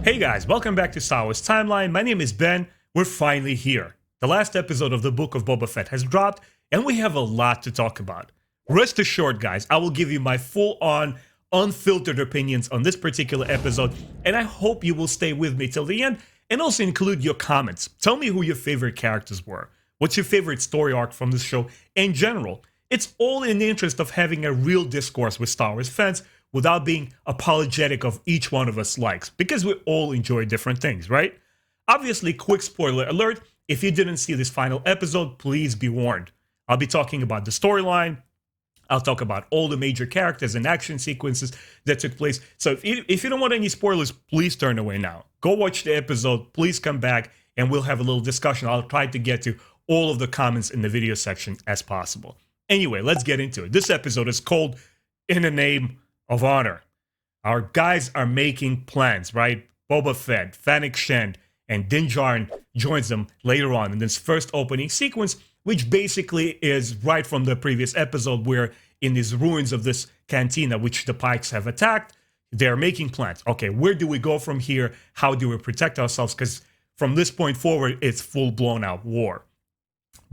Hey guys, welcome back to Star Wars Timeline. My name is Ben. We're finally here. The last episode of the Book of Boba Fett has dropped, and we have a lot to talk about. Rest assured, guys, I will give you my full-on, unfiltered opinions on this particular episode, and I hope you will stay with me till the end, and also include your comments. Tell me who your favorite characters were. What's your favorite story arc from this show in general? It's all in the interest of having a real discourse with Star Wars fans without being apologetic of each one of us likes, because we all enjoy different things, right? Obviously, quick spoiler alert, if you didn't see this final episode, please be warned. I'll be talking about the storyline, I'll talk about all the major characters and action sequences that took place. So if you don't want any spoilers, please turn away now. Go watch the episode, please come back, and we'll have a little discussion. I'll try to get to all of the comments in the video section as possible. Anyway, let's get into it. This episode is called In the Name of Honor. Our guys are making plans, right? Boba Fett, Fennec Shand, and Din Djarin joins them later on in this first opening sequence, which basically is right from the previous episode where in these ruins of this cantina, which the Pikes have attacked, they're making plans. Okay, where do we go from here? How do we protect ourselves? Because from this point forward, it's full-blown out war.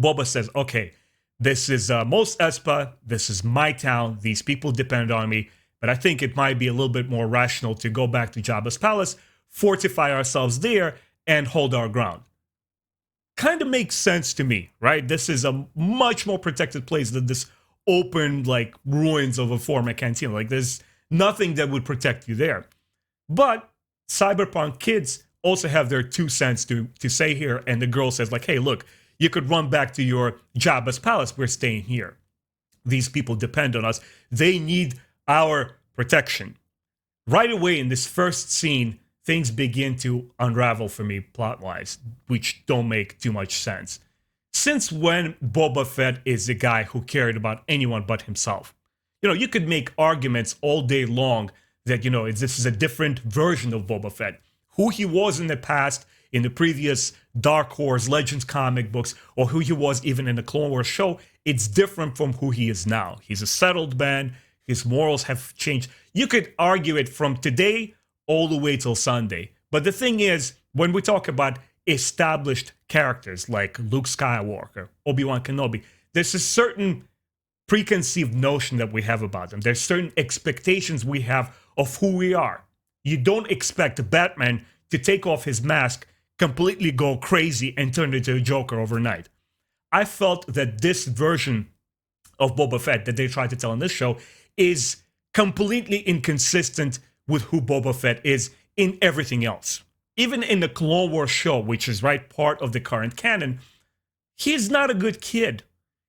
Boba says, okay, this is Mos Espa, this is my town, these people depend on me, but I think it might be a little bit more rational to go back to Jabba's palace, fortify ourselves there, and hold our ground. Kind of makes sense to me, right? This is a much more protected place than this open, like, ruins of a former cantina. Like, there's nothing that would protect you there. But cyberpunk kids also have their 2 cents to say here, and the girl says, like, hey, look, you could run back to your Jabba's palace. We're staying here. These people depend on us. They need our protection. Right away in this first scene, things begin to unravel for me plot-wise, which don't make too much sense. Since when Boba Fett is the guy who cared about anyone but himself? You know, you could make arguments all day long that, you know, this is a different version of Boba Fett. Who he was in the past, in the previous Dark Horse Legends comic books, or who he was even in the Clone Wars show, it's different from who he is now. He's a settled man. His morals have changed. You could argue it from today all the way till Sunday. But the thing is, when we talk about established characters like Luke Skywalker, Obi-Wan Kenobi, there's a certain preconceived notion that we have about them. There's certain expectations we have of who we are. You don't expect Batman to take off his mask, completely go crazy, and turn into a Joker overnight. I felt that this version of Boba Fett that they tried to tell in this show is completely inconsistent with who Boba Fett is in everything else. Even in the Clone Wars show, which is right part of the current canon, he's not a good kid.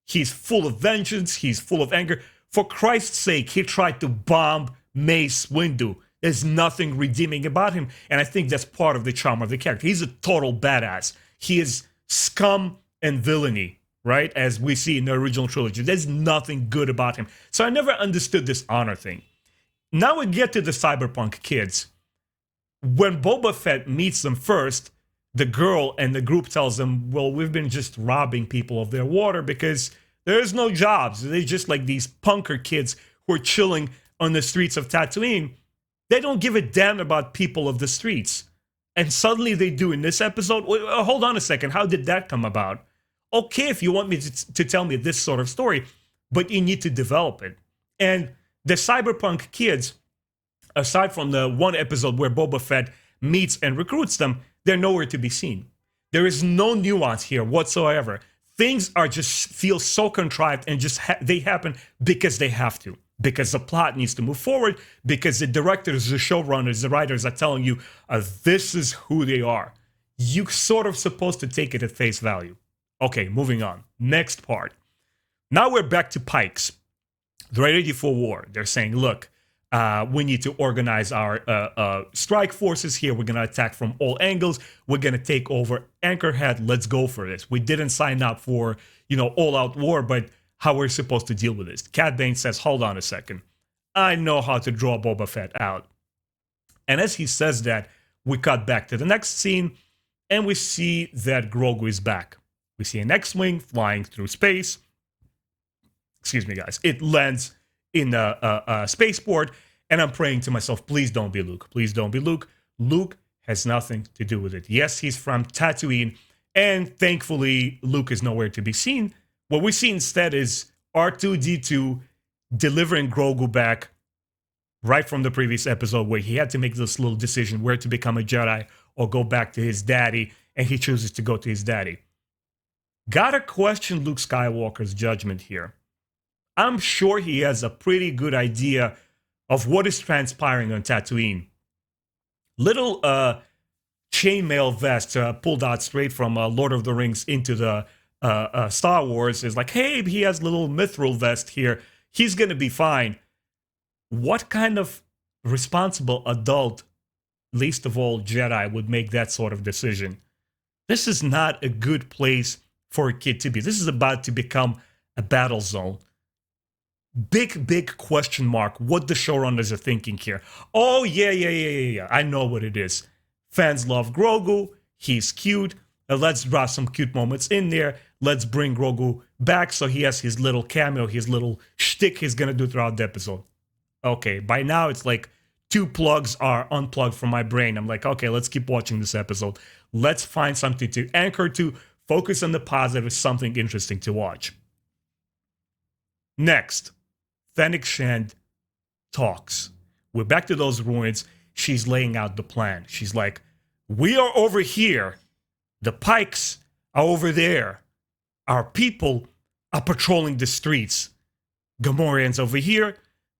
He's full of vengeance, he's full of anger. For Christ's sake, he tried to bomb Mace Windu. There's nothing redeeming about him, and I think that's part of the charm of the character. He's a total badass. He is scum and villainy, right? As we see in the original trilogy. There's nothing good about him. So I never understood this honor thing. Now we get to the cyberpunk kids. When Boba Fett meets them first, the girl and the group tells them, well, we've been just robbing people of their water because there's no jobs. They're just like these punker kids who are chilling on the streets of Tatooine. They don't give a damn about people of the streets. And suddenly they do in this episode. Hold on a second. How did that come about? Okay, if you want me to tell me this sort of story, but you need to develop it. And the cyberpunk kids, aside from the one episode where Boba Fett meets and recruits them, they're nowhere to be seen. There is no nuance here whatsoever. Things are just feel so contrived and just they happen because they have to. Because the plot needs to move forward, because the directors, the showrunners, the writers are telling you this is who they are. You're sort of supposed to take it at face value. Okay, moving on. Next part. Now we're back to Pikes. They're ready for war. They're saying, look, we need to organize our strike forces here. We're going to attack from all angles. We're going to take over Anchorhead. Let's go for this. We didn't sign up for, all-out war, but how we're supposed to deal with this. Cad Bane says, hold on a second. I know how to draw Boba Fett out. And as he says that, we cut back to the next scene, and we see that Grogu is back. We see an X-Wing flying through space. Excuse me, guys. It lands in a spaceport, and I'm praying to myself, please don't be Luke. Please don't be Luke. Luke has nothing to do with it. Yes, he's from Tatooine, and thankfully, Luke is nowhere to be seen. What we see instead is R2-D2 delivering Grogu back right from the previous episode where he had to make this little decision where to become a Jedi or go back to his daddy, and he chooses to go to his daddy. Gotta question Luke Skywalker's judgment here. I'm sure he has a pretty good idea of what is transpiring on Tatooine. Little chainmail vest pulled out straight from Lord of the Rings into the Star Wars is like, hey, he has a little mithril vest here. He's gonna be fine. What kind of responsible adult, least of all Jedi, would make that sort of decision? This is not a good place for a kid to be. This is about to become a battle zone. Big question mark what the showrunners are thinking here. Oh, yeah. I know what it is. Fans love Grogu. He's cute. Let's draw some cute moments in there. Let's bring Grogu back so he has his little cameo, his little shtick he's going to do throughout the episode. Okay, by now it's like 2 plugs are unplugged from my brain. I'm like, okay, let's keep watching this episode. Let's find something to anchor to, focus on the positive, something interesting to watch. Next, Fennec Shand talks. We're back to those ruins. She's laying out the plan. She's like, we are over here. The Pikes are over there. Our people are patrolling the streets. Gamorrean's over here.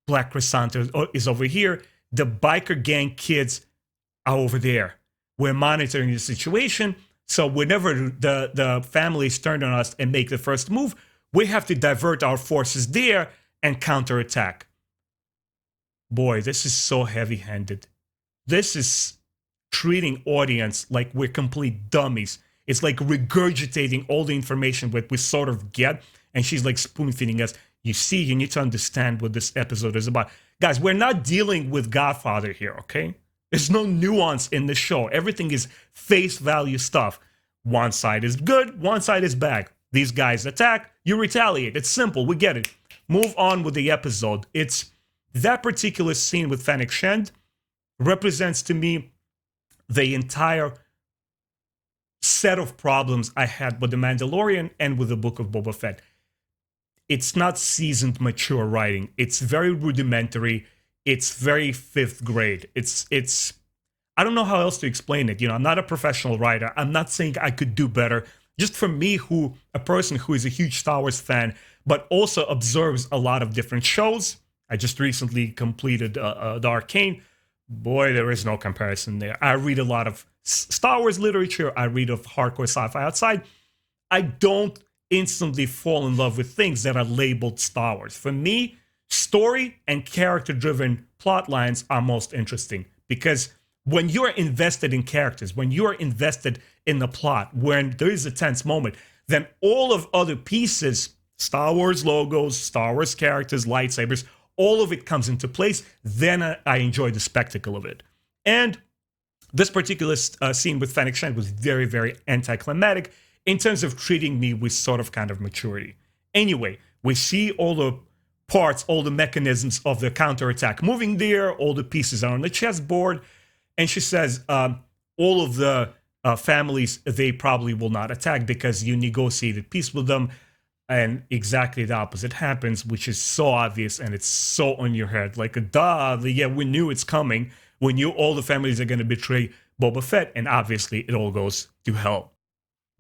Black Chrysanthemum is over here. The biker gang kids are over there. We're monitoring the situation. So whenever the families turn on us and make the first move, we have to divert our forces there and counterattack. Boy, this is so heavy-handed. This is treating audience like we're complete dummies. It's like regurgitating all the information that we sort of get, and she's like spoon-feeding us. You see, you need to understand what this episode is about. Guys, we're not dealing with Godfather here, okay? There's no nuance in the show. Everything is face value stuff. One side is good, one side is bad. These guys attack, you retaliate. It's simple, we get it. Move on with the episode. It's that particular scene with Fennec Shand represents to me the entire set of problems I had with The Mandalorian and with the Book of Boba Fett. It's not seasoned, mature writing. It's very rudimentary. It's very 5th grade. It's I don't know how else to explain it. You know, I'm not a professional writer. I'm not saying I could do better. Just for me, a person who is a huge Star Wars fan, but also observes a lot of different shows. I just recently completed the Arcane. Boy, there is no comparison there. I read a lot of Star Wars literature. I read of hardcore sci-fi outside. I don't instantly fall in love with things that are labeled Star Wars. For me, story and character-driven plot lines are most interesting because when you're invested in characters, when you're invested in the plot, when there is a tense moment, then all of other pieces, Star Wars logos, Star Wars characters, lightsabers, all of it comes into place. Then I enjoy the spectacle of it. And this particular scene with Fennec Shand was very, very anticlimactic in terms of treating me with sort of kind of maturity. Anyway, we see all the parts, all the mechanisms of the counterattack moving there, all the pieces are on the chessboard, and she says all of the families, they probably will not attack because you negotiated peace with them, and exactly the opposite happens, which is so obvious and it's so on your head. Like, duh, yeah, we knew it's coming. We knew all the families are going to betray Boba Fett, and obviously it all goes to hell.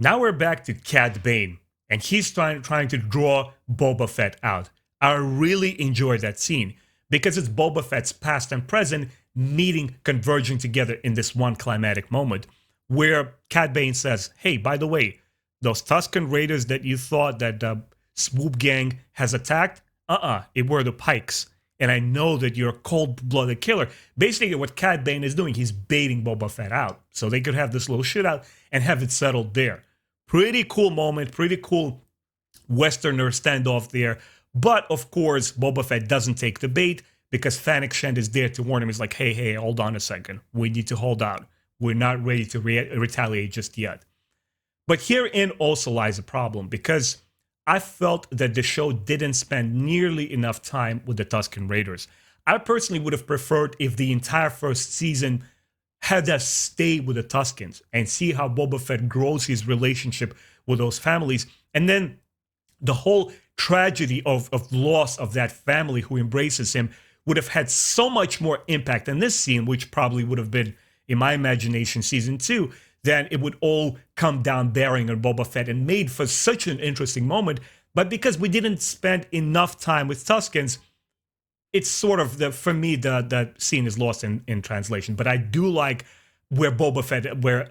Now we're back to Cad Bane, and he's trying to draw Boba Fett out. I really enjoyed that scene because it's Boba Fett's past and present meeting, converging together in this one climatic moment where Cad Bane says, hey, by the way, those Tusken Raiders that you thought that the Swoop Gang has attacked, it were the Pikes. And I know that you're a cold-blooded killer. Basically, what Cad Bane is doing, he's baiting Boba Fett out so they could have this little shootout and have it settled there. Pretty cool moment, pretty cool Westerner standoff there. But, of course, Boba Fett doesn't take the bait because Fennec Shand is there to warn him. He's like, hey, hold on a second. We need to hold out. We're not ready to retaliate just yet. But herein also lies a problem because I felt that the show didn't spend nearly enough time with the Tusken Raiders. I personally would have preferred if the entire first season had us stay with the Tuskens and see how Boba Fett grows his relationship with those families. And then the whole tragedy of loss of that family who embraces him would have had so much more impact than this scene, which probably would have been, in my imagination, season 2, then it would all come down bearing on Boba Fett and made for such an interesting moment. But because we didn't spend enough time with Tuskens, it's sort of, for me, the scene is lost in translation. But I do like where Boba Fett, where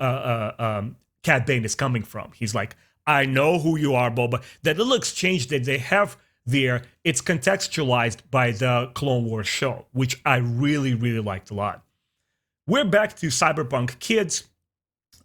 Cad Bane is coming from. He's like, I know who you are, Boba. That little exchange that they have there, it's contextualized by the Clone Wars show, which I really, really liked a lot. We're back to cyberpunk kids.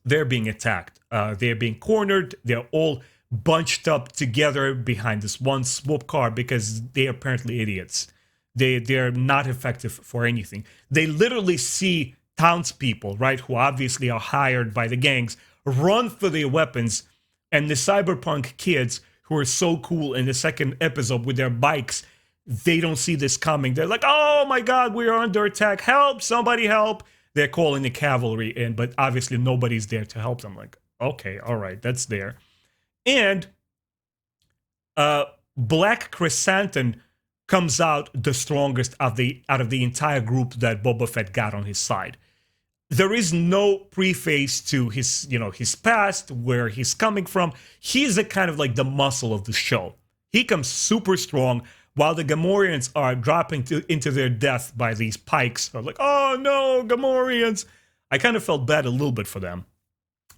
They're being attacked. They're being cornered. They're all bunched up together behind this one swoop car because they're apparently idiots. They're not effective for anything. They literally see townspeople, right, who obviously are hired by the gangs, run for their weapons, and the cyberpunk kids who are so cool in the second episode with their bikes, they don't see this coming. They're like, oh my god, we're under attack. Help, somebody help. They're calling the cavalry in, but obviously nobody's there to help them. Like, okay, all right, that's there. And Black Chrysanthemum comes out the strongest out of the entire group that Boba Fett got on his side. There is no preface to his, his past, where he's coming from. He's a kind of like the muscle of the show. He comes super strong, while the Gamorreans are dropping into their death by these pikes. They're like, oh no, Gamorreans. I kind of felt bad a little bit for them.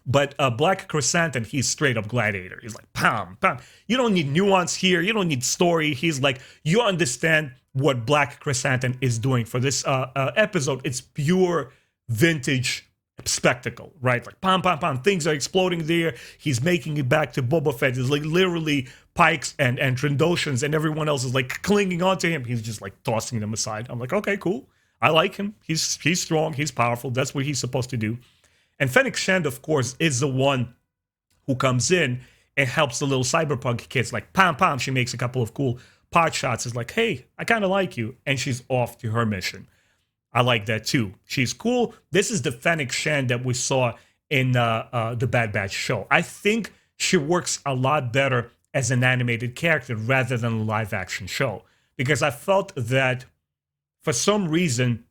But Black Chrysanthemum, he's straight up Gladiator. He's like, pam, pam. You don't need nuance here. You don't need story. He's like, you understand what Black Chrysanthemum is doing for this episode. It's pure vintage spectacle, right? Like, pam, pam, pam. Things are exploding there. He's making it back to Boba Fett. It's like literally pikes and Trandoshans, and everyone else is like clinging onto him. He's just like tossing them aside. I'm like, okay, cool. I like him. He's strong. He's powerful. That's what he's supposed to do. And Fennec Shand, of course, is the one who comes in and helps the little cyberpunk kids. Like, pam, pam. She makes a couple of cool pot shots. It's like, hey, I kind of like you. And she's off to her mission. I like that too. She's cool. This is the Fennec Shand that we saw in the Bad Batch show. I think she works a lot better as an animated character rather than a live action show. Because I felt that for some reason,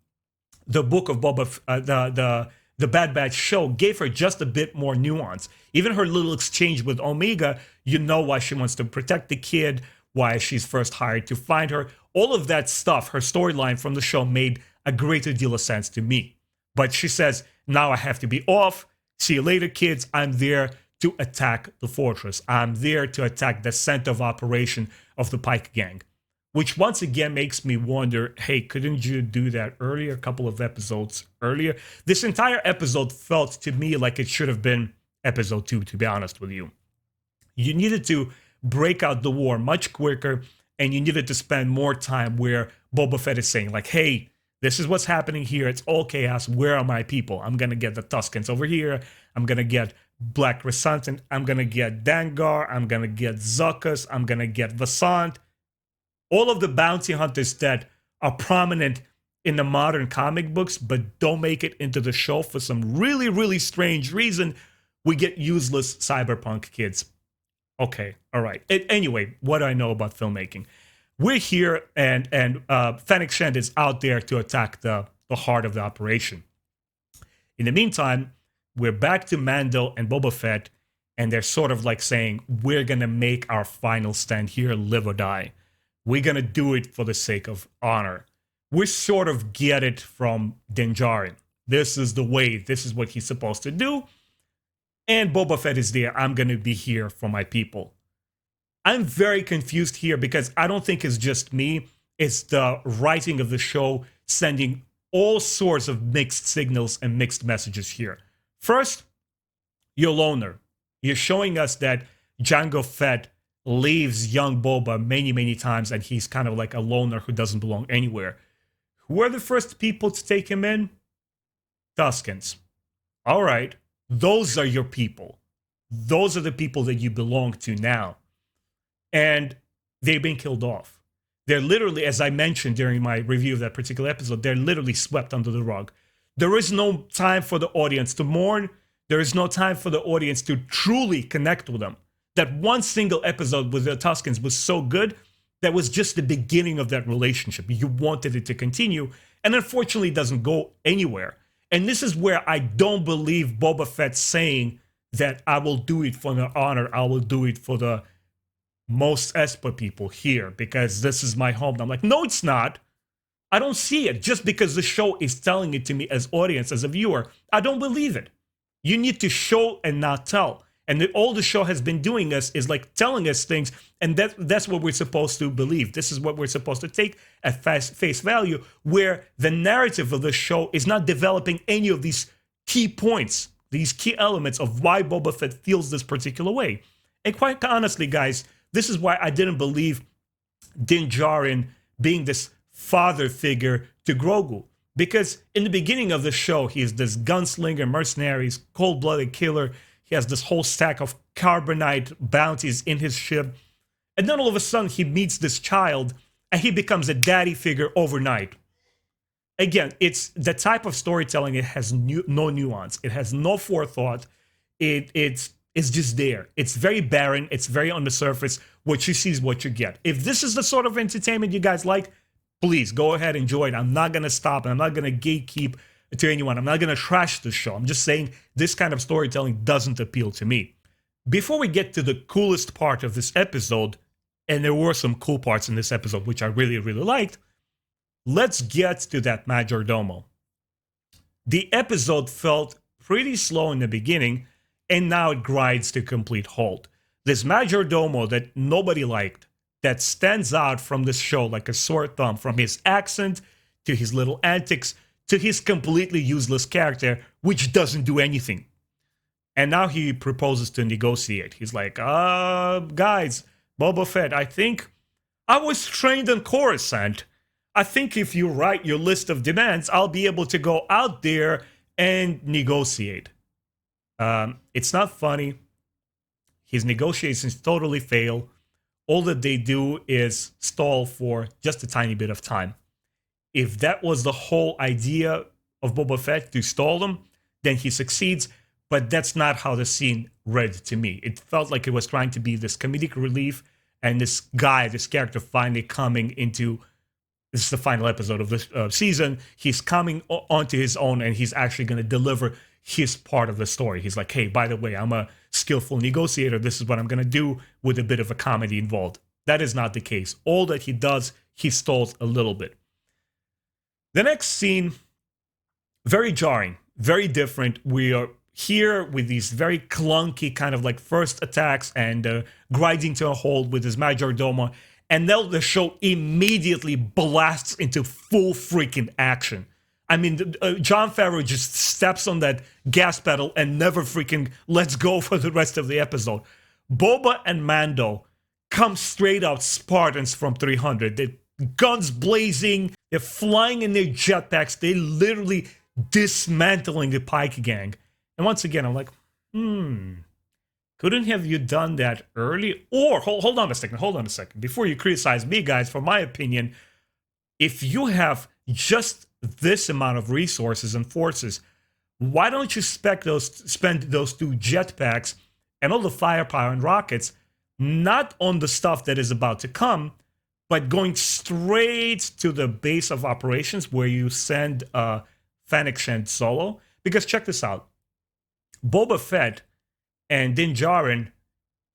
the Book of Boba Fett, the Bad Batch show gave her just a bit more nuance. Even her little exchange with Omega, you know why she wants to protect the kid, why she's first hired to find her. All of that stuff, her storyline from the show made a greater deal of sense to me. But she says, now I have to be off. See you later, kids. I'm there to attack the fortress. I'm there to attack the center of operation of the Pike Gang. Which once again makes me wonder, hey, couldn't you do that earlier, a couple of episodes earlier? This entire episode felt to me like it should have been episode 2, to be honest with you. You needed to break out the war much quicker, and you needed to spend more time where Boba Fett is saying, like, hey, this is what's happening here. It's all chaos. Where are my people? I'm going to get the Tuskens over here. I'm going to get Black Chrysanthemum. I'm going to get Dangar. I'm going to get Zuckuss. I'm going to get Vasant. All of the bounty hunters that are prominent in the modern comic books but don't make it into the show for some really, really strange reason, we get useless cyberpunk kids. Okay, all right. Anyway, what do I know about filmmaking? We're here, and Fennec Shand is out there to attack the heart of the operation. In the meantime, we're back to Mando and Boba Fett, and they're sort of like saying, we're going to make our final stand here, live or die. We're going to do it for the sake of honor. We sort of get it from Din Djarin. This is the way. This is what he's supposed to do. And Boba Fett is there. I'm going to be here for my people. I'm very confused here because I don't think it's just me. It's the writing of the show sending all sorts of mixed signals and mixed messages here. First, you're a loner. You're showing us that Jango Fett leaves young Boba many, many times, and he's kind of like a loner who doesn't belong anywhere. Who are the first people to take him in? Tuskens. All right, those are your people. Those are the people that you belong to now. And they've been killed off. They're literally, as I mentioned during my review of that particular episode, they're literally swept under the rug. There is no time for the audience to mourn. There is no time for the audience to truly connect with them. That one single episode with the Tuskens was so good, that was just the beginning of that relationship. You wanted it to continue, and unfortunately it doesn't go anywhere. And this is where I don't believe Boba Fett saying that I will do it for the honor, I will do it for the most Espa people here, because this is my home. I'm like, no, it's not. I don't see it. Just because the show is telling it to me as audience, as a viewer, I don't believe it. You need to show and not tell. And all the show has been doing is like telling us things, and that's what we're supposed to believe. This is what we're supposed to take at face value, where the narrative of the show is not developing any of these key points, these key elements of why Boba Fett feels this particular way. And quite honestly, guys, this is why I didn't believe Din Djarin being this father figure to Grogu. Because in the beginning of the show, he is this gunslinger, mercenary, cold-blooded killer. He has this whole stack of carbonite bounties in his ship. And then all of a sudden, he meets this child, and he becomes a daddy figure overnight. Again, it's the type of storytelling, it has no nuance. It has no forethought. It's just there. It's very barren. It's very on the surface. What you see is what you get. If this is the sort of entertainment you guys like, please go ahead and enjoy it. I'm not going to stop, and I'm not going to gatekeep to anyone. I'm not going to trash the show. I'm just saying this kind of storytelling doesn't appeal to me. Before we get to the coolest part of this episode, and there were some cool parts in this episode which I really, really liked, let's get to that Majordomo. The episode felt pretty slow in the beginning, and now it grinds to complete halt. This Majordomo that nobody liked, that stands out from this show like a sore thumb, from his accent to his little antics to his completely useless character, which doesn't do anything. And now he proposes to negotiate. He's like, guys, Boba Fett, I think I was trained in Coruscant. I think if you write your list of demands, I'll be able to go out there and negotiate. It's not funny. His negotiations totally fail. All that they do is stall for just a tiny bit of time. If that was the whole idea of Boba Fett, to stall them, then he succeeds. But that's not how the scene read to me. It felt like it was trying to be this comedic relief, and this guy, this character, finally coming into, this is the final episode of this season, he's coming onto his own, and he's actually going to deliver his part of the story. He's like, hey, by the way, I'm a skillful negotiator. This is what I'm going to do, with a bit of a comedy involved. That is not the case. All that he does, he stalls a little bit. The next scene, very jarring, very different. We are here with these very clunky kind of like first attacks and grinding to a halt with his Majordomo. And then the show immediately blasts into full freaking action. I mean, Jon Favreau just steps on that gas pedal and never freaking lets go for the rest of the episode. Boba and Mando come straight out Spartans from 300. They're guns blazing. They're flying in their jetpacks. They're literally dismantling the Pike gang. And once again, I'm like, couldn't have you done that early? Or, hold on a second. Before you criticize me, guys, for my opinion, if you have just this amount of resources and forces, why don't you spend those two jetpacks and all the firepower and rockets not on the stuff that is about to come, but going straight to the base of operations where you send Fennec Shand solo? Because check this out. Boba Fett and Din Djarin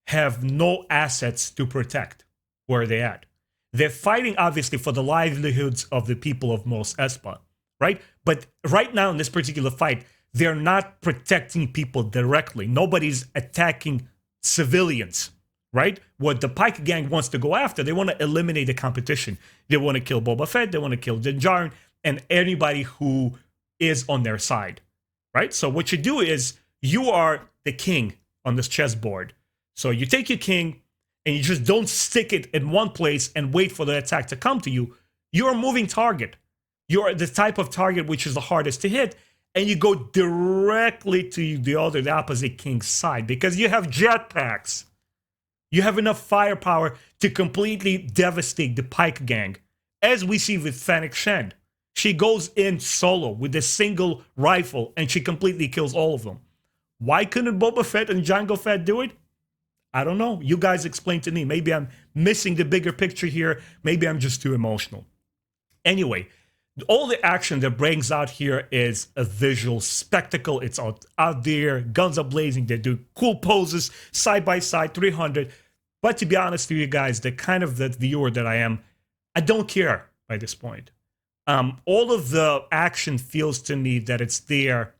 have no assets to protect. Where are they at? They're fighting, obviously, for the livelihoods of the people of Mos Espa, right? But right now in this particular fight, they're not protecting people directly. Nobody's attacking civilians, right? What the Pike gang wants to go after, they want to eliminate the competition. They want to kill Boba Fett, they want to kill Din Djarin, and anybody who is on their side, right? So what you do is, you are the king on this chessboard. So you take your king, and you just don't stick it in one place and wait for the attack to come to you. You're a moving target. You're the type of target which is the hardest to hit, and you go directly to the opposite king's side because you have jetpacks. You have enough firepower to completely devastate the Pike gang, as we see with Fennec Shand. She goes in solo with a single rifle and she completely kills all of them. Why couldn't Boba Fett and Jango Fett do it? I don't know. You guys explain to me. Maybe I'm missing the bigger picture here. Maybe I'm just too emotional. Anyway, all the action that brings out here is a visual spectacle. It's out there, guns are blazing. They do cool poses, side by side, 300. But to be honest with you guys, the kind of the viewer that I am, I don't care by this point. All of the action feels to me that it's there,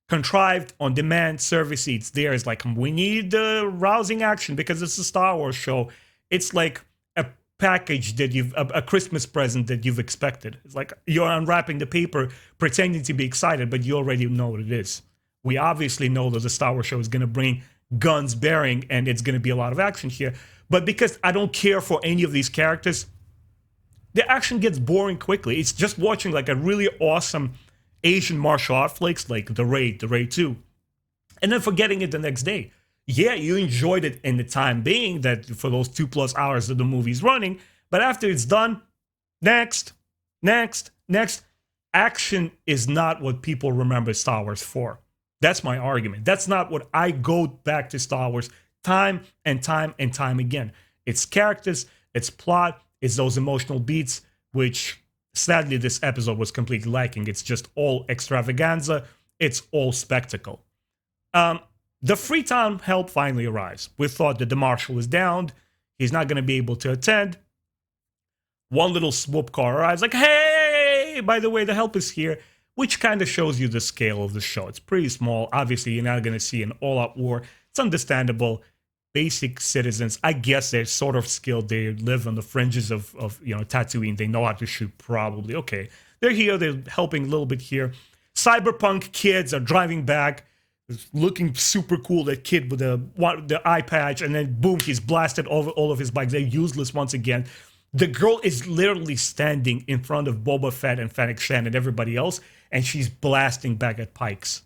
contrived, on demand, service. It's there. It's like, we need rousing action because it's a Star Wars show. It's like a package that a Christmas present that you've expected. It's like you're unwrapping the paper, pretending to be excited, but you already know what it is. We obviously know that the Star Wars show is going to bring guns bearing and it's going to be a lot of action here. But because I don't care for any of these characters, the action gets boring quickly. It's just watching like a really awesome Asian martial art flicks like The Raid 2, and then forgetting it the next day. Yeah, you enjoyed it in the time being, that for those 2+ hours that the movie's running, but after it's done, next. Action is not what people remember Star Wars for. That's my argument. That's not what I go back to Star Wars time and time again. It's characters, it's plot, it's those emotional beats, which sadly this episode was completely lacking. It's just all extravaganza. It's all spectacle. The Freetown help finally arrives. We thought that the Marshal is downed. He's not going to be able to attend. One little swoop car arrives like, hey, by the way, the help is here, which kind of shows you the scale of the show. It's pretty small. Obviously, you're not going to see an all-out war. It's understandable. Basic citizens, I guess they're sort of skilled. They live on the fringes of Tatooine. They know how to shoot, probably. Okay, they're here. They're helping a little bit here. Cyberpunk kids are driving back, looking super cool. That kid with the eye patch, and then boom, he's blasted over all of his bikes. They're useless once again. The girl is literally standing in front of Boba Fett and Fennec Shan and everybody else, and she's blasting back at pikes.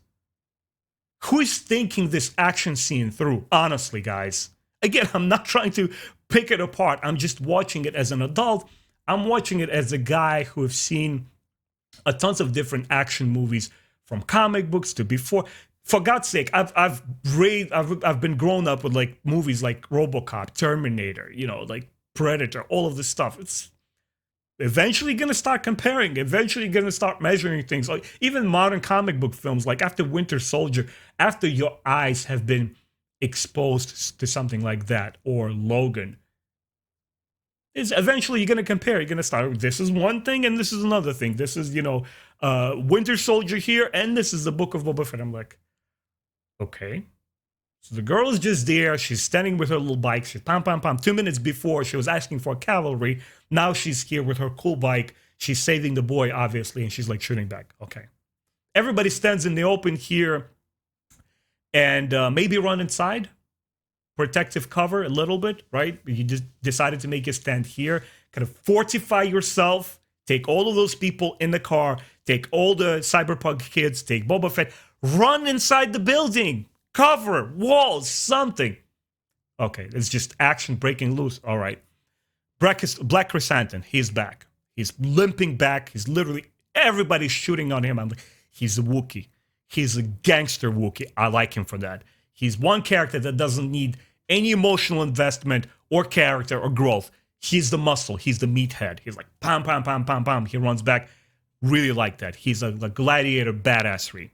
Who is thinking this action scene through? Honestly, guys. Again, I'm not trying to pick it apart. I'm just watching it as an adult. I'm watching it as a guy who has seen a tons of different action movies, from comic books to before. For God's sake, I've been grown up with like movies like RoboCop, Terminator, like Predator, all of this stuff. It's eventually going to start comparing, eventually going to start measuring things. Like even modern comic book films, like after Winter Soldier, after your eyes have been exposed to something like that, or Logan, is eventually you're going to compare. You're going to start, this is one thing and this is another thing. This is, Winter Soldier here, and this is the Book of Boba Fett. I'm like, okay. So the girl is just there. She's standing with her little bike. She's pam, pam, pam. 2 minutes before, she was asking for cavalry. Now she's here with her cool bike. She's saving the boy, obviously, and she's like shooting back. Okay. Everybody stands in the open here and maybe run inside. Protective cover a little bit, right? You just decided to make a stand here. Kind of fortify yourself. Take all of those people in the car. Take all the cyberpunk kids. Take Boba Fett. Run inside the building. Cover, walls, something. Okay, it's just action breaking loose. All right. Black Chrysanthemum, he's back. He's limping back. He's literally, everybody's shooting on him. I'm like, he's a Wookiee. He's a gangster Wookiee. I like him for that. He's one character that doesn't need any emotional investment or character or growth. He's the muscle. He's the meathead. He's like, pam, pam, pam, pam, pam. He runs back. Really like that. He's a gladiator badassery.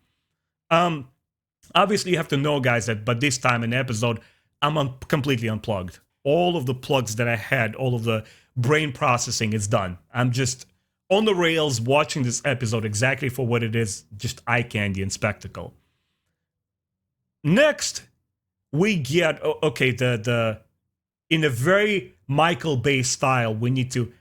Obviously, you have to know, guys, that by this time in the episode, I'm completely unplugged. All of the plugs that I had, all of the brain processing is done. I'm just on the rails watching this episode exactly for what it is, just eye candy and spectacle. Next, we get, okay, in a very Michael Bay style, we need to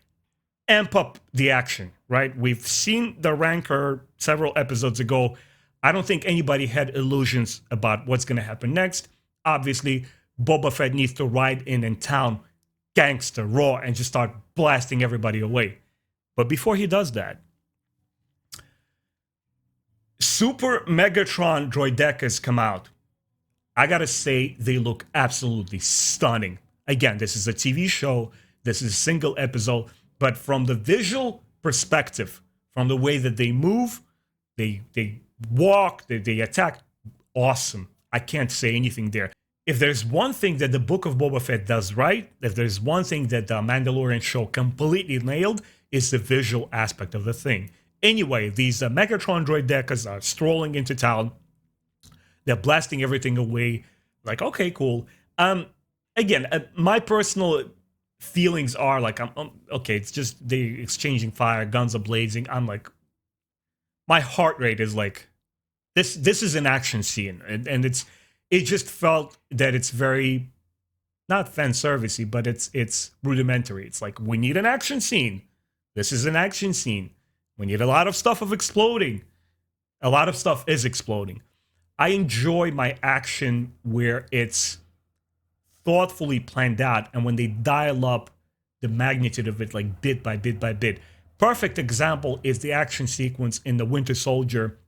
amp up the action, right? We've seen the Rancor several episodes ago. I don't think anybody had illusions about what's going to happen next. Obviously, Boba Fett needs to ride in town, gangster, raw, and just start blasting everybody away. But before he does that, Super Megatron droidekas come out. I gotta say, they look absolutely stunning. Again, this is a TV show. This is a single episode. But from the visual perspective, from the way that they move, they walk, they attack. Awesome. I can't say anything there. If there's one thing that the Book of Boba Fett does right, if there's one thing that the Mandalorian show completely nailed, is the visual aspect of the thing. Anyway, these Megatron droidekas are strolling into town. They're blasting everything away. Like, okay, cool. Again, my personal feelings are like, okay, it's just they exchanging fire, guns are blazing. I'm like, my heart rate is like, this is an action scene, and it just felt that it's very, not fan servicey, but it's rudimentary. It's like, we need an action scene. This is an action scene. We need a lot of stuff of exploding. A lot of stuff is exploding. I enjoy my action where it's thoughtfully planned out, and when they dial up the magnitude of it, like bit by bit by bit. Perfect example is the action sequence in The Winter Soldier,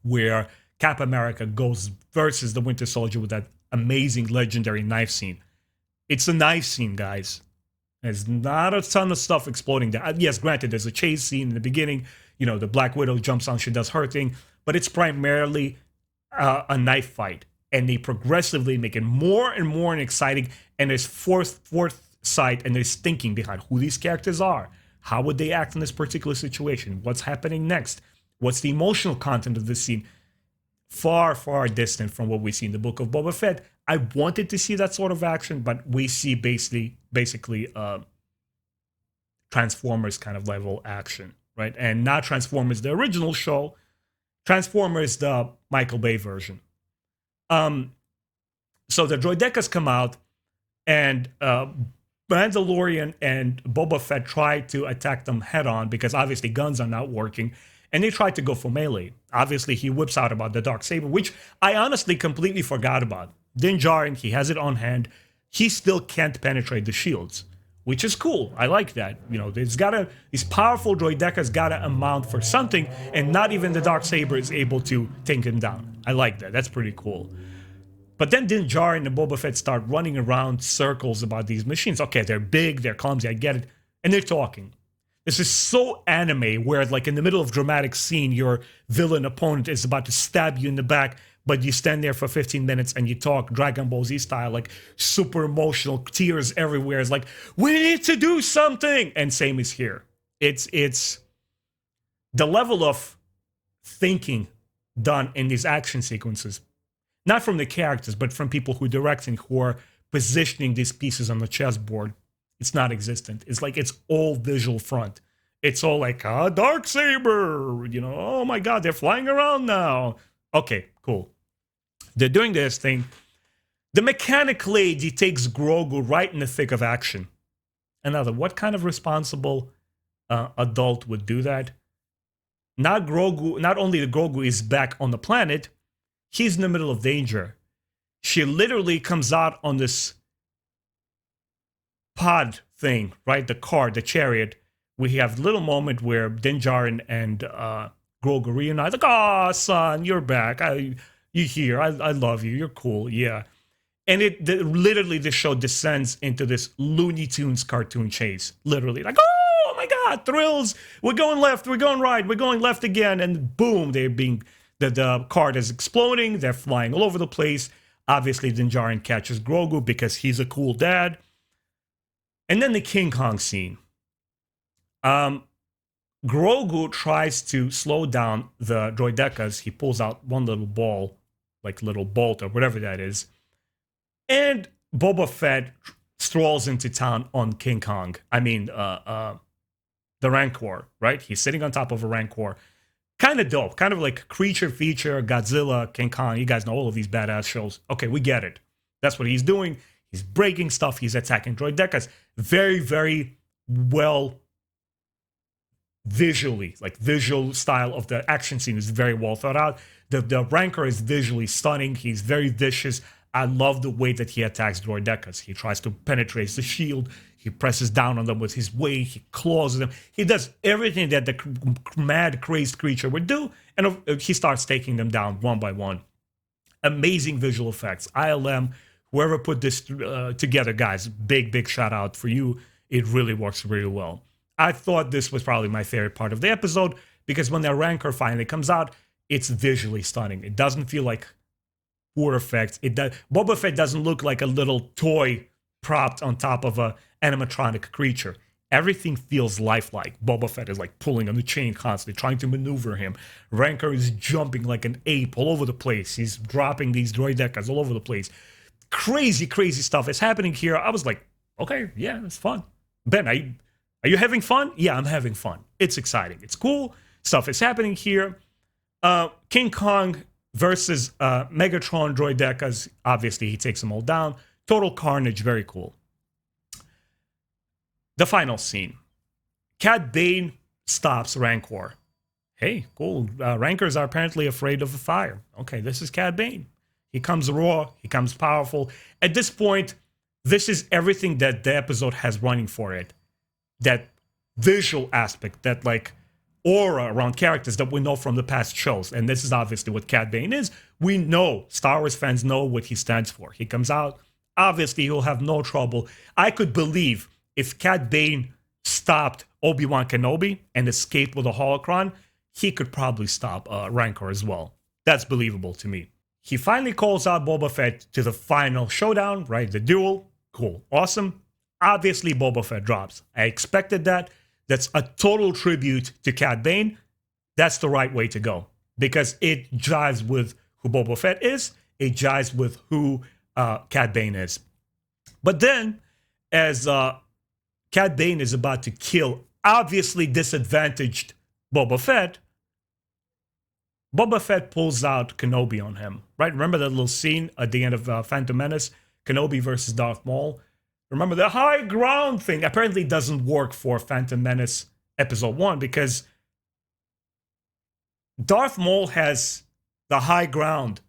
where Cap America goes versus the Winter Soldier with that amazing legendary knife scene. It's a knife scene, guys. There's not a ton of stuff exploding there. Yes, granted, there's a chase scene in the beginning. You know, the Black Widow jumps on, she does her thing, but it's primarily a knife fight. And they progressively make it more and more exciting. And there's foresight and there's thinking behind who these characters are. How would they act in this particular situation? What's happening next? What's the emotional content of this scene? Far, far distant from what we see in the Book of Boba Fett. I wanted to see that sort of action, but we see basically Transformers kind of level action, right? And not Transformers, the original show. Transformers, the Michael Bay version. So the droidekas come out, and Mandalorian and Boba Fett try to attack them head on because obviously guns are not working, and they try to go for melee. Obviously, he whips out about the Darksaber, which I honestly completely forgot about. Din Djarin, he has it on hand. He still can't penetrate the shields, which is cool. I like that. You know, these powerful droidekas gotta amount for something, and not even the Darksaber is able to take him down. I like that. That's pretty cool. But then Din Djarin and Boba Fett start running around circles about these machines. Okay, they're big, they're clumsy, I get it. And they're talking. This is so anime, where like in the middle of a dramatic scene, your villain opponent is about to stab you in the back, but you stand there for 15 minutes and you talk Dragon Ball Z style, like super emotional, tears everywhere. It's like, we need to do something. And same is here. It's the level of thinking done in these action sequences, not from the characters, but from people who direct and who are positioning these pieces on the chessboard. It's not existent. It's like it's all visual front. It's all like, Darksaber, you know, oh my god, they're flying around now. Okay, cool. They're doing this thing. The mechanic lady takes Grogu right in the thick of action. What kind of responsible adult would do that? Not only the Grogu is back on the planet, he's in the middle of danger. She literally comes out on this pod thing, right? The car, the chariot. We have a little moment where Din Djarin and Grogu reunite. Like, oh, son, you're back. You're here. I love you. You're cool. Yeah. And literally the show descends into this Looney Tunes cartoon chase. Literally, like, oh my god, thrills. We're going left. We're going right. We're going left again. And boom, the car is exploding. They're flying all over the place. Obviously, Din Djarin catches Grogu because he's a cool dad. And then the King Kong scene. Grogu tries to slow down the droidekas. He pulls out one little ball, like little bolt or whatever that is. And Boba Fett strolls into town on King Kong. I mean, the Rancor, right? He's sitting on top of a Rancor. Kind of dope. Kind of like Creature Feature, Godzilla, King Kong. You guys know all of these badass shows. Okay, we get it. That's what he's doing. He's breaking stuff. He's attacking droidekas. Very, very well visually. Like visual style of the action scene is very well thought out. The Rancor is visually stunning. He's very vicious. I love the way that he attacks droidekas. He tries to penetrate the shield. He presses down on them with his weight. He claws them. He does everything that the mad, crazed creature would do. And he starts taking them down one by one. Amazing visual effects. ILM, whoever put this together, guys, big shout out for you. It really works really well. I thought this was probably my favorite part of the episode because when the Rancor finally comes out, it's visually stunning. It doesn't feel like poor effects. Boba Fett doesn't look like a little toy propped on top of a animatronic creature. Everything feels lifelike. Boba Fett is like pulling on the chain constantly, trying to maneuver him. Rancor is jumping like an ape all over the place. He's dropping these droidekas all over the place. Crazy, crazy stuff is happening here. I was like, okay, yeah, it's fun. Ben, are you having fun? Yeah, I'm having fun. It's exciting. It's cool. Stuff is happening here. King Kong versus Megatron droidekas. Obviously, he takes them all down. Total carnage. Very cool. The final scene. Cad Bane stops Rancor. Hey, cool. Rancors are apparently afraid of the fire. Okay, this is Cad Bane. He comes raw. He comes powerful. At this point, this is everything that the episode has running for it. That visual aspect, that like aura around characters that we know from the past shows. And this is obviously what Cad Bane is. We know, Star Wars fans know what he stands for. He comes out. Obviously, he'll have no trouble. I could believe if Cad Bane stopped Obi-Wan Kenobi and escaped with a holocron, he could probably stop Rancor as well. That's believable to me. He finally calls out Boba Fett to the final showdown, right? The duel. Cool. Awesome. Obviously, Boba Fett drops. I expected that. That's a total tribute to Cad Bane. That's the right way to go because it jives with who Boba Fett is. It jives with who Cad Bane is. But then, as Cad Bane is about to kill obviously disadvantaged Boba Fett pulls out Kenobi on him, right? Remember that little scene at the end of Phantom Menace? Kenobi versus Darth Maul. Remember the high ground thing? Apparently it doesn't work for Phantom Menace Episode 1 because Darth Maul has the high ground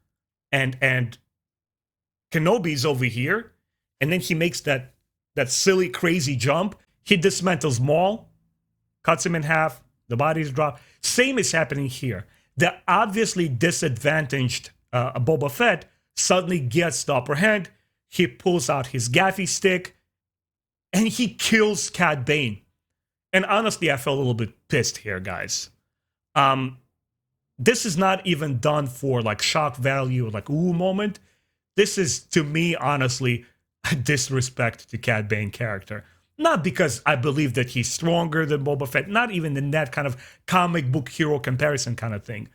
and Kenobi's over here, and then he makes that silly, crazy jump. He dismantles Maul, cuts him in half, the bodies drop. Same is happening here. The obviously disadvantaged Boba Fett suddenly gets the upper hand. He pulls out his gaffy stick, and he kills Cad Bane. And honestly, I felt a little bit pissed here, guys. This is not even done for like shock value or like ooh moment. This is, to me, honestly, a disrespect to Cad Bane character. Not because I believe that he's stronger than Boba Fett, not even in that kind of comic book hero comparison kind of thing.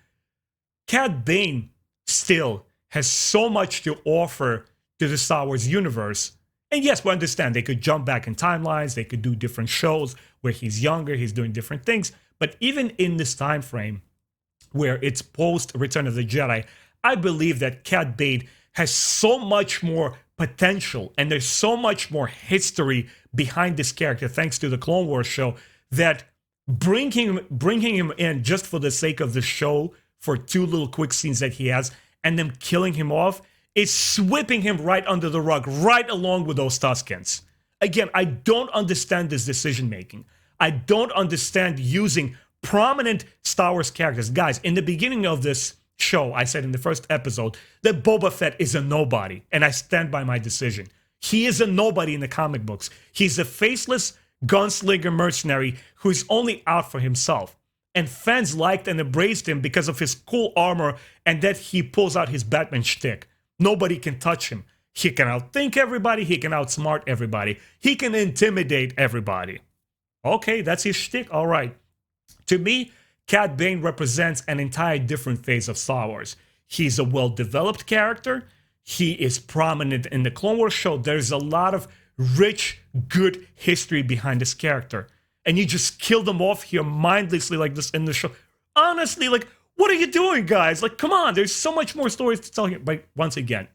Cad Bane still has so much to offer to the Star Wars universe. And yes, we understand they could jump back in timelines, they could do different shows where he's younger, he's doing different things. But even in this time frame, where it's post Return of the Jedi, I believe that Cad Bane has so much more potential and there's so much more history behind this character thanks to the Clone Wars show that bringing him in just for the sake of the show for two little quick scenes that he has and then killing him off is sweeping him right under the rug, right along with those Tuskens. Again, I don't understand this decision making. I don't understand using prominent Star Wars characters. Guys, in the beginning of this show, I said in the first episode that Boba Fett is a nobody, and I stand by my decision. He is a nobody in the comic books. He's a faceless gunslinger mercenary who's only out for himself. And fans liked and embraced him because of his cool armor and that he pulls out his Batman shtick. Nobody can touch him. He can outthink everybody. He can outsmart everybody. He can intimidate everybody. Okay, that's his shtick. All right. To me, Cad Bane represents an entire different phase of Star Wars. He's a well-developed character. He is prominent in the Clone Wars show. There's a lot of rich, good history behind this character. And you just kill them off here mindlessly like this in the show. Honestly, like, what are you doing, guys? Like, come on, there's so much more stories to tell here. But once again,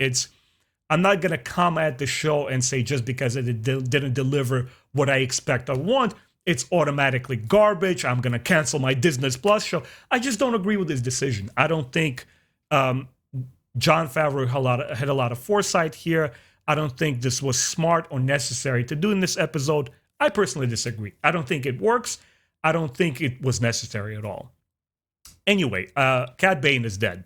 I'm not going to come at the show and say just because it didn't deliver what I expect or want, it's automatically garbage. I'm going to cancel my Disney Plus show. I just don't agree with this decision. I don't think Jon Favreau had a lot of foresight here. I don't think this was smart or necessary to do in this episode. I personally disagree. I don't think it works. I don't think it was necessary at all. Anyway, Cad Bane is dead.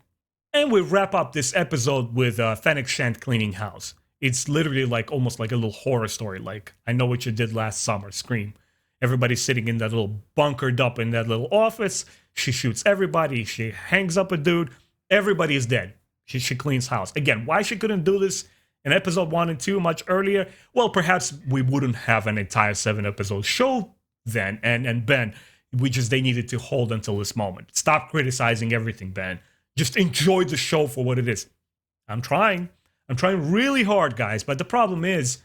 And we wrap up this episode with Fennec Shand cleaning house. It's literally like almost like a little horror story, like I Know What You Did Last Summer, Scream. Everybody's sitting in that little bunkered up in that little office. She shoots everybody. She hangs up a dude. Everybody is dead. She cleans house. Again, why she couldn't do this in episode 1 and 2 much earlier? Well, perhaps we wouldn't have an entire 7-episode show then. And Ben, they needed to hold until this moment. Stop criticizing everything, Ben. Just enjoy the show for what it is. I'm trying really hard, guys. But the problem is,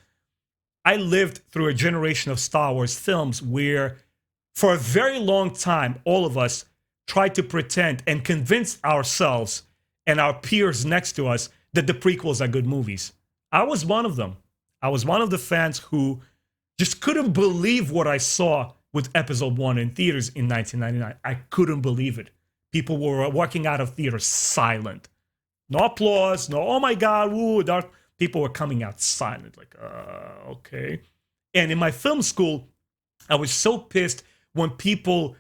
I lived through a generation of Star Wars films where, for a very long time, all of us tried to pretend and convince ourselves and our peers next to us that the prequels are good movies. I was one of them. I was one of the fans who just couldn't believe what I saw with episode 1 in theaters in 1999. I couldn't believe it. People were walking out of theaters silent. No applause, no, oh my God, woo, people were coming out silent, like, okay. And in my film school, I was so pissed when people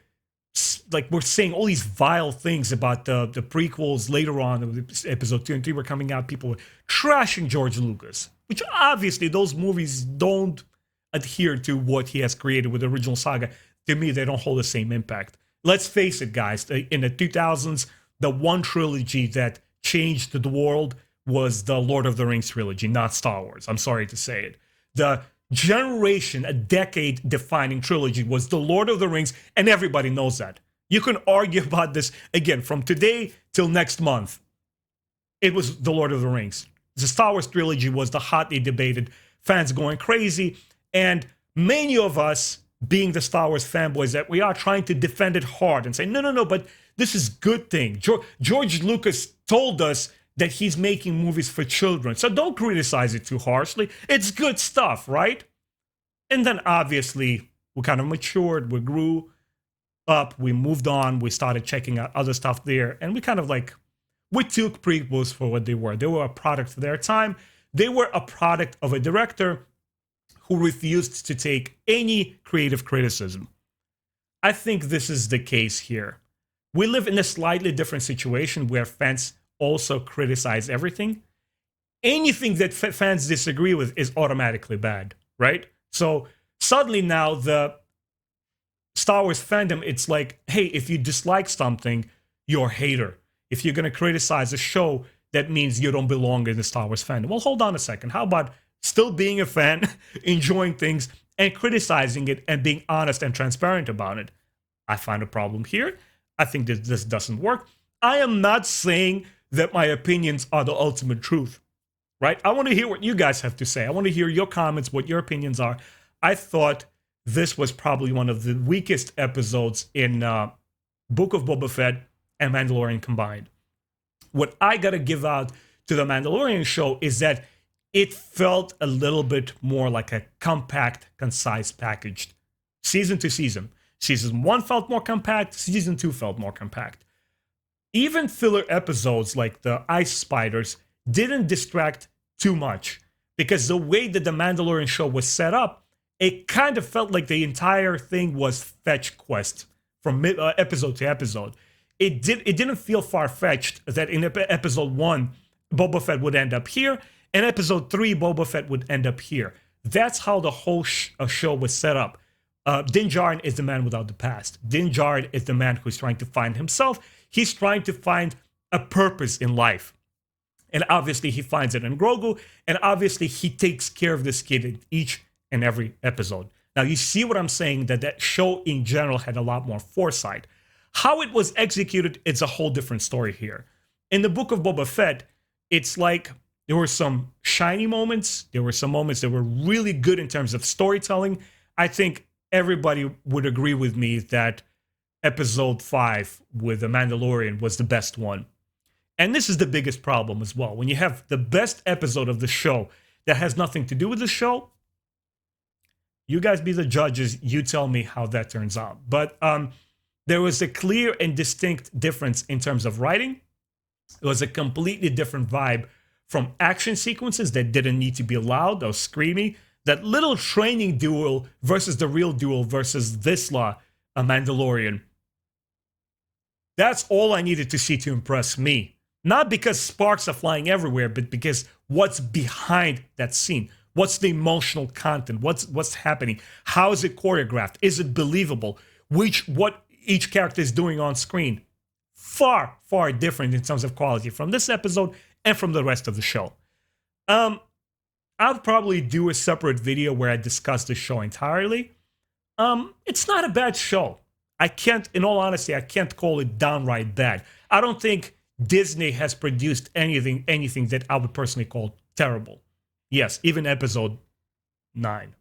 were saying all these vile things about the prequels later on. Episode 2 and 3 were coming out. People were trashing George Lucas, which obviously those movies don't adhere to what he has created with the original saga. To me, they don't hold the same impact. Let's face it, guys. In the 2000s, the one trilogy that changed the world was the Lord of the Rings trilogy, not Star Wars. I'm sorry to say it. The generation, a decade-defining trilogy was the Lord of the Rings, and everybody knows that. You can argue about this, again, from today till next month. It was the Lord of the Rings. The Star Wars trilogy was the hotly debated, fans going crazy, and many of us, being the Star Wars fanboys that we are, trying to defend it hard and say, no, but this is good thing. George Lucas told us that he's making movies for children, so don't criticize it too harshly. It's good stuff, right? And then obviously we kind of matured, we grew up, we moved on, we started checking out other stuff there, and we kind of we took prequels for what they were. They were a product of their time. They were a product of a director who refused to take any creative criticism. I think this is the case here. We live in a slightly different situation where fans also criticize everything. Anything that fans disagree with is automatically bad, right? So suddenly now the Star Wars fandom, it's like, hey, if you dislike something, you're a hater. If you're going to criticize a show, that means you don't belong in the Star Wars fandom. Well, hold on a second. How about still being a fan, enjoying things, and criticizing it and being honest and transparent about it? I find a problem here. I think that this doesn't work. I am not saying that my opinions are the ultimate truth, right? I want to hear what you guys have to say. I want to hear your comments, what your opinions are. I thought this was probably one of the weakest episodes in Book of Boba Fett and Mandalorian combined. What I got to give out to the Mandalorian show is that it felt a little bit more like a compact, concise packaged season to season. Season 1 felt more compact, season 2 felt more compact. Even filler episodes like the Ice Spiders didn't distract too much, because the way that the Mandalorian show was set up, it kind of felt like the entire thing was fetch quest from episode to episode. It didn't feel far-fetched that in episode 1, Boba Fett would end up here, and episode 3, Boba Fett would end up here. That's how the whole show was set up. Din Djarin is the man without the past. Din Djarin is the man who's trying to find himself. He's trying to find a purpose in life. And obviously he finds it in Groco, and obviously he takes care of this kid in each and every episode. Now you see what I'm saying, that show in general had a lot more foresight. How it was executed, it's a whole different story here. In the Book of Boba Fett, it's like there were some shiny moments. There were some moments that were really good in terms of storytelling. I think everybody would agree with me that episode 5 with The Mandalorian was the best one. And this is the biggest problem as well. When you have the best episode of the show that has nothing to do with the show, you guys be the judges. You tell me how that turns out. But there was a clear and distinct difference in terms of writing. It was a completely different vibe from action sequences that didn't need to be loud or screamy. That little training duel versus the real duel versus Visla, a Mandalorian. That's all I needed to see to impress me. Not because sparks are flying everywhere, but because what's behind that scene. What's the emotional content? What's happening? How is it choreographed? Is it believable? What each character is doing on screen? Far, far different in terms of quality from this episode and from the rest of the show. I'll probably do a separate video where I discuss the show entirely. It's not a bad show. In all honesty, I can't call it downright bad. I don't think Disney has produced anything that I would personally call terrible. Yes, even episode 9.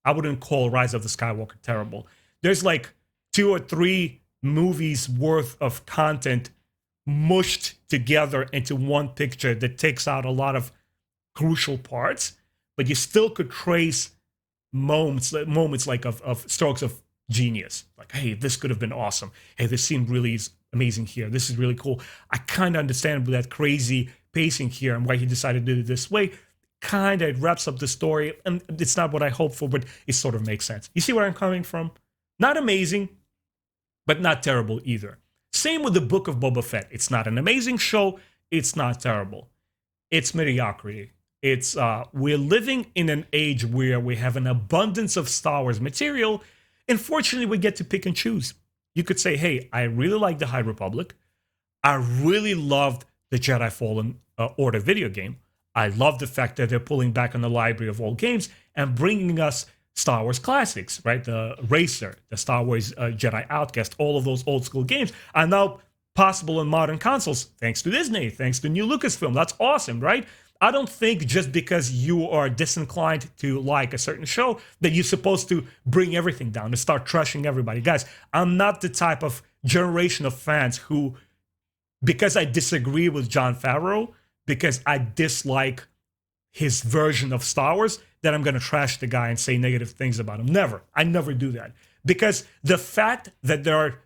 I wouldn't call Rise of the Skywalker terrible. There's like 2 or 3 movies worth of content mushed together into one picture that takes out a lot of crucial parts, but you still could trace moments like of strokes of genius. Like, hey, this could have been awesome. Hey, this scene really is amazing here. This is really cool. I kind of understand that crazy pacing here and why he decided to do it this way. Kind of wraps up the story, and it's not what I hoped for, but it sort of makes sense. You see where I'm coming from? Not amazing, but not terrible either. Same with the Book of Boba Fett. It's not an amazing show. It's not terrible. It's mediocrity. We're living in an age where we have an abundance of Star Wars material, and fortunately we get to pick and choose. You could say, hey, I really like the High Republic. I really loved the Jedi Fallen Order video game. I love the fact that they're pulling back on the library of old games and bringing us Star Wars classics, right? The Racer, the Star Wars Jedi Outcast, all of those old school games are now possible on modern consoles thanks to Disney, thanks to new Lucasfilm. That's awesome, right? I don't think just because you are disinclined to like a certain show that you're supposed to bring everything down and start trashing everybody. Guys, I'm not the type of generation of fans who, because I disagree with Jon Favreau, because I dislike his version of Star Wars, that I'm going to trash the guy and say negative things about him. Never. I never do that. Because the fact that there are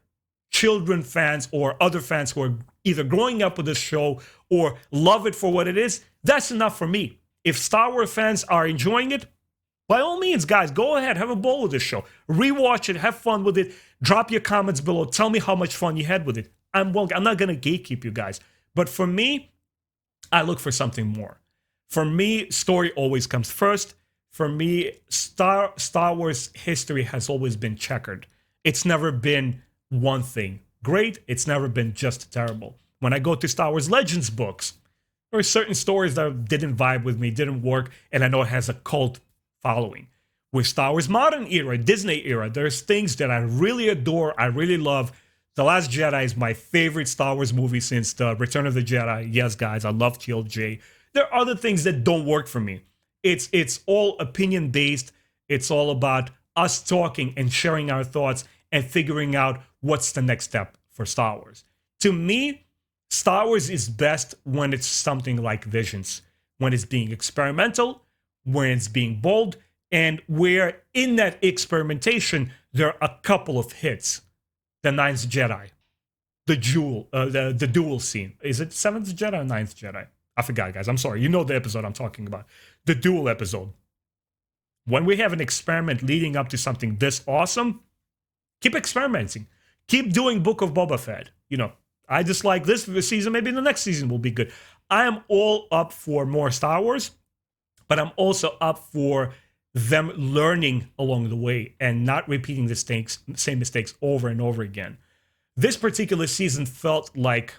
children fans or other fans who are either growing up with this show or love it for what it is, that's enough for me. If Star Wars fans are enjoying it, by all means, guys, go ahead, have a ball with this show. Rewatch it, have fun with it. Drop your comments below. Tell me how much fun you had with it. I'm not going to gatekeep you guys. But for me, I look for something more. For me, story always comes first. For me, Star Wars history has always been checkered. It's never been one thing great. It's never been just terrible. When I go to Star Wars Legends books, there are certain stories that didn't vibe with me, didn't work, and I know it has a cult following. With Star Wars Modern Era, Disney Era, there's things that I really adore, I really love. The Last Jedi is my favorite Star Wars movie since The Return of the Jedi. Yes, guys, I love TLJ. There are other things that don't work for me. It's all opinion-based. It's all about us talking and sharing our thoughts and figuring out what's the next step for Star Wars. To me, Star Wars is best when it's something like Visions, when it's being experimental, when it's being bold, and where in that experimentation, there are a couple of hits. The Ninth Jedi, the duel scene. Is it Seventh Jedi or Ninth Jedi? I forgot, guys. I'm sorry. You know the episode I'm talking about. The duel episode. When we have an experiment leading up to something this awesome, keep experimenting. Keep doing Book of Boba Fett. You know, I dislike this season. Maybe the next season will be good. I am all up for more Star Wars, but I'm also up for them learning along the way and not repeating the same mistakes over and over again. This particular season felt like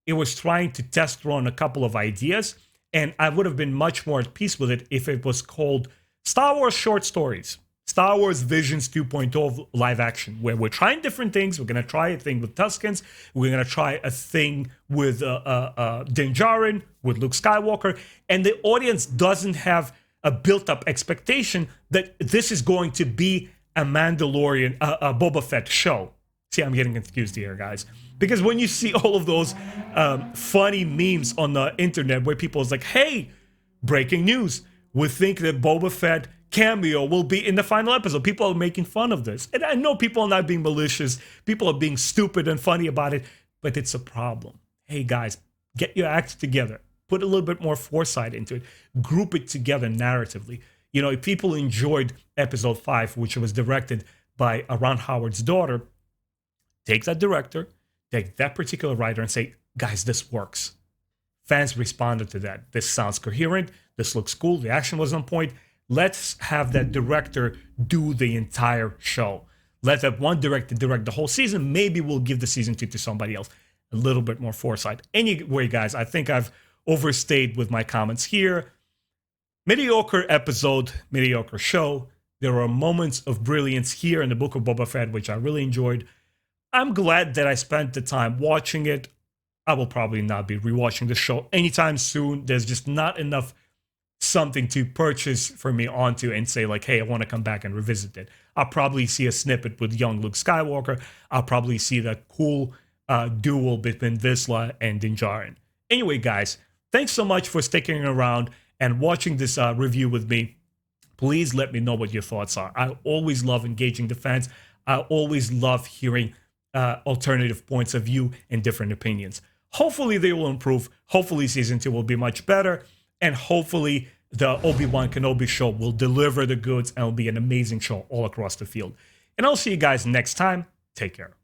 it was trying to test run a couple of ideas, and I would have been much more at peace with it if it was called Star Wars Short Stories, Star Wars Visions 2.0 live action, where we're trying different things. We're going to try a thing with Tuskens. We're going to try a thing with Din Djarin, with Luke Skywalker, and the audience doesn't have a built-up expectation that this is going to be a Mandalorian, a Boba Fett show. See, I'm getting confused here, guys. Because when you see all of those funny memes on the internet where people is like, hey, breaking news, we think that Boba Fett cameo will be in the final episode. People are making fun of this. And I know people are not being malicious. People are being stupid and funny about it, but it's a problem. Hey, guys, get your act together. Put a little bit more foresight into it. Group it together narratively. You know, if people enjoyed episode 5, which was directed by Ron Howard's daughter, take that director, take that particular writer and say, guys, this works. Fans responded to that. This sounds coherent. This looks cool. The action was on point. Let's have that director do the entire show. Let that one director direct the whole season. Maybe we'll give the season 2 to somebody else. A little bit more foresight. Anyway, guys, I think I've overstayed with my comments here. Mediocre episode, mediocre show. There are moments of brilliance here in the Book of Boba Fett, which I really enjoyed. I'm glad that I spent the time watching it. I will probably not be rewatching the show anytime soon. There's just not enough something to purchase for me onto and say like, hey, I want to come back and revisit it. I'll probably see a snippet with young Luke Skywalker. I'll probably see that cool duel between Vizsla and Din Djarin. Anyway, guys, thanks so much for sticking around and watching this review with me. Please let me know what your thoughts are. I always love engaging the fans. I always love hearing alternative points of view and different opinions. Hopefully they will improve. Hopefully season 2 will be much better. And hopefully the Obi-Wan Kenobi show will deliver the goods and will be an amazing show all across the field. And I'll see you guys next time. Take care.